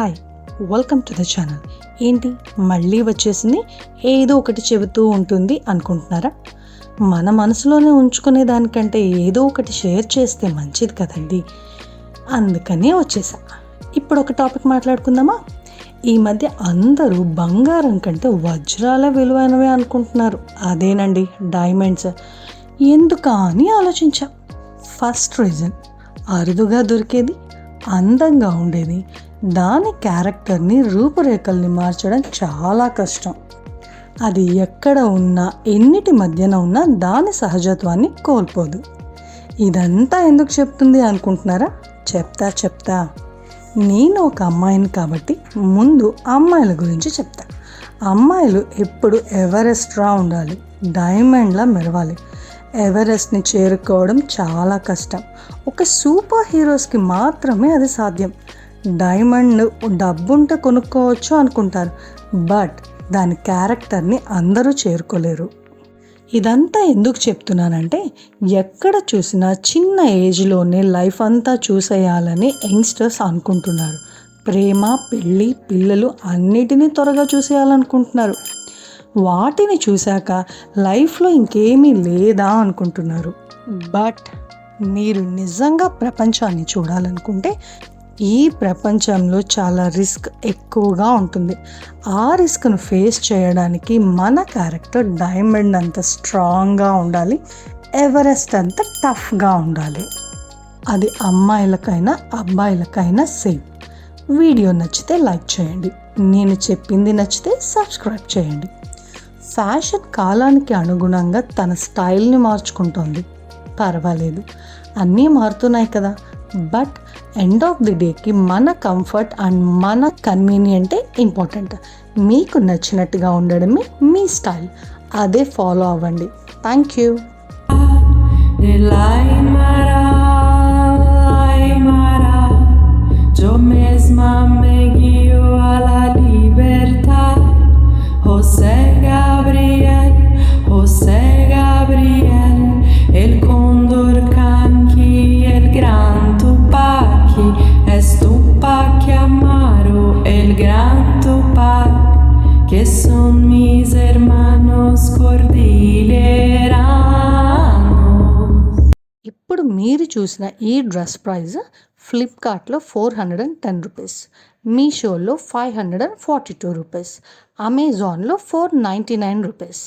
Hi, welcome to the channel. ఏంటి మళ్ళీ వచ్చేసింది, ఏదో ఒకటి చెబుతూ ఉంటుంది అనుకుంటున్నారా? మన మనసులోనే ఉంచుకునే దానికంటే ఏదో ఒకటి షేర్ చేస్తే మంచిది కదండి. అందుకనే వచ్చేసా. ఇప్పుడు ఒక టాపిక్ మాట్లాడుకుందామా? ఈ మధ్య అందరూ బంగారం కంటే వజ్రాలే విలువైనవే అనుకుంటున్నారు. అదేనండి, డైమండ్స్. ఎందుకా అని ఆలోచించా. ఫస్ట్ రీజన్, అరుదుగా దొరికేది, అందంగా ఉండేది, దాని క్యారెక్టర్ని రూపురేఖల్ని మార్చడం చాలా కష్టం. అది ఎక్కడ ఉన్నా, ఎన్నిటి మధ్యన ఉన్నా దాని సహజత్వాన్ని కోల్పోదు. ఇదంతా ఎందుకు చెప్తుంది అనుకుంటున్నారా? చెప్తా. నేను ఒక అమ్మాయిని కాబట్టి ముందు అమ్మాయిల గురించి చెప్తా. అమ్మాయిలు ఎప్పుడు ఎవరెస్ట్రా ఉండాలి, డైమండ్లా మెరవాలి. ఎవరెస్ట్ని చేరుకోవడం చాలా కష్టం. ఒక సూపర్ హీరోస్కి మాత్రమే అది సాధ్యం. డైమండ్ డబ్బుంటే కొనుక్కోవచ్చు అనుకుంటారు, బట్ దాని క్యారెక్టర్ని అందరూ చేరుకోలేరు. ఇదంతా ఎందుకు చెప్తున్నానంటే, ఎక్కడ చూసినా చిన్న ఏజ్లోనే లైఫ్ అంతా చూసేయాలని యంగ్స్టర్స్ అనుకుంటున్నారు. ప్రేమ, పెళ్ళి, పిల్లలు అన్నిటినీ త్వరగా చూసేయాలనుకుంటున్నారు. వాటిని చూశాక లైఫ్లో ఇంకేమీ లేదా అనుకుంటున్నారు. బట్ మీరు నిజంగా ప్రపంచాన్ని చూడాలనుకుంటే ఈ ప్రపంచంలో చాలా రిస్క్ ఎక్కువగా ఉంటుంది. ఆ రిస్క్ను ఫేస్ చేయడానికి మన క్యారెక్టర్ డైమండ్ అంత స్ట్రాంగ్గా ఉండాలి, ఎవరెస్ట్ అంత టఫ్గా ఉండాలి. అది అమ్మాయిలకైనా అబ్బాయిలకైనా సేమ్. వీడియో నచ్చితే లైక్ చేయండి, నేను చెప్పింది నచ్చితే సబ్స్క్రైబ్ చేయండి. ఫ్యాషన్ కాలానికి అనుగుణంగా తన స్టైల్ని మార్చుకుంటోంది, పర్వాలేదు, అన్నీ మారుతున్నాయి కదా. బట్ ఎండ్ ఆఫ్ ది డేకి మన కంఫర్ట్ అండ్ మన కన్వీనియంటే ఇంపార్టెంట్. మీకు నచ్చినట్టుగా ఉండడమే మీ స్టైల్, అదే ఫాలో అవ్వండి. Thank you. El cóndor canqui, el gran Tupac, es Tupac Amaru, el gran Tupac, que son mis hermanos cordilleranos. ఇప్పుడు మీరు చూసిన ఈ డ్రెస్ ప్రైస్ ఫ్లిప్కార్ట్లో 410 రూపీస్, మీషోలో 542 రూపీస్, అమెజాన్లో 499 రూపీస్.